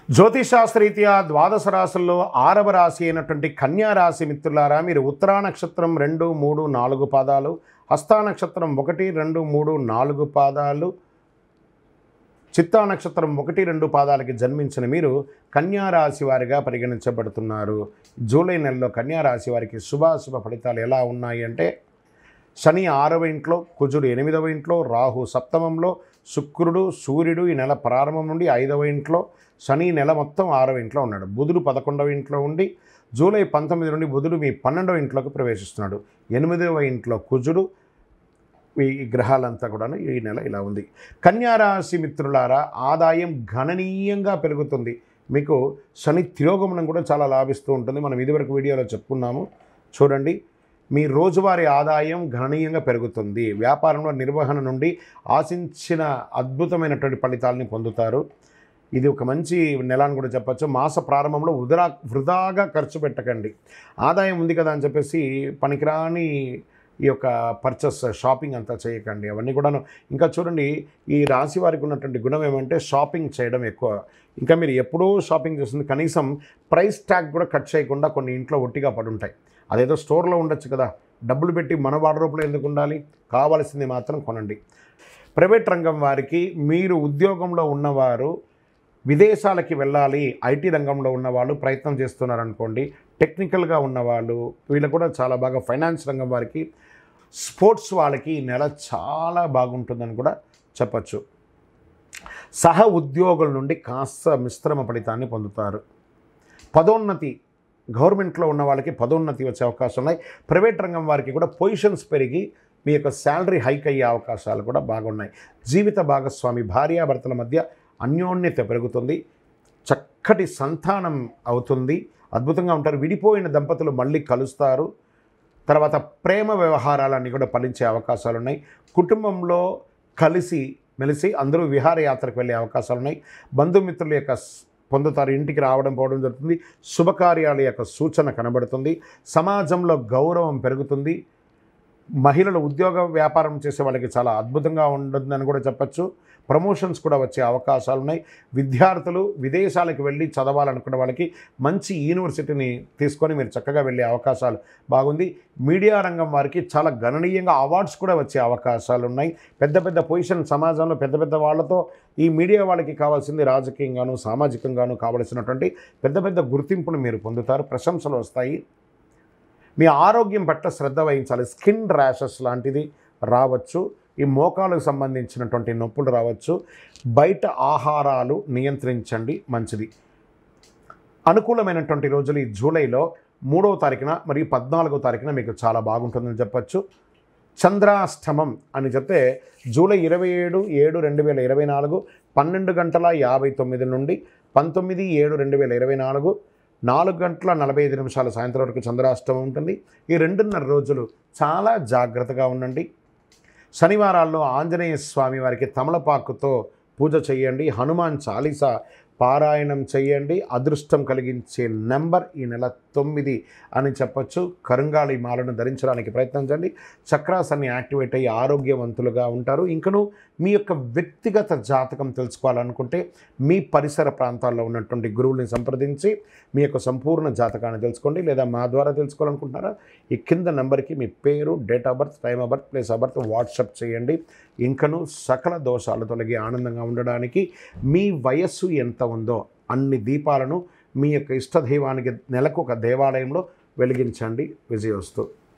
జ్యోతిషాస్త్రరీత్యా ద్వాదశ రాశుల్లో 6వ రాశి అయినటువంటి కన్యా రాశి మిత్రులారా, మీరు ఉత్తరా నక్షత్రం 2, 3, 4 పాదాలు, హస్తా నక్షత్రం 1, 2, 3, 4 పాదాలు, చిత్తా నక్షత్రం 1, 2 పాదాలకి జన్మించిన మీరు కన్యా రాశి వారిగా పరిగణించబడుతున్నారు. జూలై నెలలో కన్యా రాశి వారికి శుభాశుభ ఫలితాలు ఎలా ఉన్నాయి అంటే, శని 6వ ఇంట్లో, కుజుడు 8వ ఇంట్లో, రాహు సప్తమంలో, శుక్రుడు సూర్యుడు ఈ నెల ప్రారంభం నుండి 5వ ఇంట్లో, శని నెల మొత్తం 6వ ఇంట్లో ఉన్నాడు. బుధుడు 11వ ఇంట్లో ఉండి జూలై 19 నుండి బుధుడు మీ 12వ ఇంట్లోకి ప్రవేశిస్తున్నాడు. 8వ ఇంట్లో కుజుడు. ఈ గ్రహాలంతా కూడాను ఈ నెల ఇలా ఉంది. కన్యా రాశి మిత్రులారా, ఆదాయం గణనీయంగా పెరుగుతుంది. మీకు శని తిరోగమనం కూడా చాలా లాభిస్తూ ఉంటుంది. మనం ఇదివరకు వీడియోలో చెప్పుకున్నాము, చూడండి. మీ రోజువారీ ఆదాయం గణనీయంగా పెరుగుతుంది. వ్యాపారంలో నిర్వహణ నుండి ఆశించిన అద్భుతమైనటువంటి ఫలితాలని పొందుతారు. ఇది ఒక మంచి నెల అని కూడా చెప్పచ్చు. మాస ప్రారంభంలో వృధాగా ఖర్చు పెట్టకండి. ఆదాయం ఉంది కదా అని చెప్పేసి పనికిరాని ఈ యొక్క పర్చేస్ షాపింగ్ అంతా చేయకండి. అవన్నీ కూడాను. ఇంకా చూడండి, ఈ రాశి వారికి ఉన్నటువంటి గుణం ఏమంటే షాపింగ్ చేయడం ఎక్కువ. ఇంకా మీరు ఎప్పుడూ షాపింగ్ చేస్తుంది, కనీసం ప్రైస్ ట్యాగ్ కూడా కట్ చేయకుండా కొన్ని ఇంట్లో ఒట్టిగా పడి ఉంటాయి. అదేదో స్టోర్లో ఉండొచ్చు కదా, డబ్బులు పెట్టి మన వార్డ్రోబ్లో ఎందుకు ఉండాలి? కావాల్సింది మాత్రం కొనండి. ప్రైవేట్ రంగం వారికి, మీరు ఉద్యోగంలో ఉన్నవారు విదేశాలకి వెళ్ళాలి, ఐటీ రంగంలో ఉన్నవాళ్ళు ప్రయత్నం చేస్తున్నారనుకోండి, టెక్నికల్గా ఉన్నవాళ్ళు, వీళ్ళు కూడా చాలా బాగా, ఫైనాన్స్ రంగం వారికి, స్పోర్ట్స్ వాళ్ళకి ఈ నెల చాలా బాగుంటుందని కూడా చెప్పచ్చు. సహ ఉద్యోగుల నుండి కాస్త మిశ్రమ ఫలితాన్ని పొందుతారు. పదోన్నతి, గవర్నమెంట్లో ఉన్న వాళ్ళకి పదోన్నతి వచ్చే అవకాశం ఉన్నాయి. ప్రైవేట్ రంగం వారికి కూడా పొజిషన్స్ పెరిగి మీ యొక్క శాలరీ హైక్ అయ్యే అవకాశాలు కూడా బాగున్నాయి. జీవిత భాగస్వామి, భార్యాభర్తల మధ్య అన్యోన్యత పెరుగుతుంది. చక్కటి సంతానం అవుతుంది. అద్భుతంగా ఉంటారు. విడిపోయిన దంపతులు మళ్ళీ కలుస్తారు. తర్వాత ప్రేమ వ్యవహారాలన్నీ కూడా ఫలించే అవకాశాలు ఉన్నాయి. కుటుంబంలో కలిసి మెలిసి అందరూ విహారయాత్రకు వెళ్ళే అవకాశాలు ఉన్నాయి. బంధుమిత్రుల యొక్క పొందుతారు. ఇంటికి రావడం పోవడం జరుగుతుంది. శుభకార్యాల యొక్క సూచన కనబడుతుంది. సమాజంలో గౌరవం పెరుగుతుంది. మహిళలు ఉద్యోగ వ్యాపారం చేసే వాళ్ళకి చాలా అద్భుతంగా ఉంటుందని కూడా చెప్పచ్చు. ప్రమోషన్స్ కూడా వచ్చే అవకాశాలు ఉన్నాయి. విద్యార్థులు విదేశాలకు వెళ్ళి చదవాలనుకున్న వాళ్ళకి మంచి యూనివర్సిటీని తీసుకొని మీరు చక్కగా వెళ్ళే అవకాశాలు బాగుంది. మీడియా రంగం వారికి చాలా గణనీయంగా అవార్డ్స్ కూడా వచ్చే అవకాశాలు ఉన్నాయి. పెద్ద పెద్ద పొజిషన్ సమాజంలో పెద్ద పెద్ద వాళ్ళతో, ఈ మీడియా వాళ్ళకి కావాల్సింది రాజకీయంగాను సామాజికంగాను కావలసినటువంటి పెద్ద పెద్ద గుర్తింపును మీరు పొందుతారు. ప్రశంసలు వస్తాయి. మీ ఆరోగ్యం పట్ల శ్రద్ధ వహించాలి. స్కిన్ ర్యాషెస్ లాంటిది రావచ్చు. ఈ మోకాలకు సంబంధించినటువంటి నొప్పులు రావచ్చు. బయట ఆహారాలు నియంత్రించండి, మంచిది. అనుకూలమైనటువంటి రోజులు ఈ జూలైలో 3వ తారీఖున మరియు 14వ తారీఖున మీకు చాలా బాగుంటుందని చెప్పచ్చు. చంద్రాష్టమం అని చెప్తే జూలై 27/7/2024 12:59 నుండి 19/7/2024 4:45 సాయంత్రం వరకు చంద్రాష్టమం ఉంటుంది. ఈ 2.5 రోజులు చాలా జాగ్రత్తగా ఉండండి. శనివారాల్లో ఆంజనేయ స్వామి వారికి తమలపాకుతో పూజ చేయండి. హనుమాన్ చాలీసా పారాయణం చేయండి. అదృష్టం కలిగించే నెంబర్ ఈ నెల 9 అని చెప్పచ్చు. కరుంగాళి మాలను ధరించడానికి ప్రయత్నించండి. చక్రాస్ అన్ని యాక్టివేట్ అయ్యి ఆరోగ్యవంతులుగా ఉంటారు. ఇంకను మీ యొక్క వ్యక్తిగత జాతకం తెలుసుకోవాలనుకుంటే మీ పరిసర ప్రాంతాల్లో ఉన్నటువంటి గురువుల్ని సంప్రదించి మీ యొక్క సంపూర్ణ జాతకాన్ని తెలుసుకోండి. లేదా మా ద్వారా తెలుసుకోవాలనుకుంటున్నారా, ఈ కింద నెంబర్కి మీ పేరు, date of birth, time of birth, place of birth WhatsApp చేయండి. ఇంకను సకల దోషాలు తొలగి ఆనందంగా ఉండడానికి మీ వయస్సు ఎంత ఉందో అన్ని దీపాలను మీ యొక్క ఇష్టదైవానికి నెలకు ఒక దేవాలయంలో వెలిగించండి. విజయోస్తు.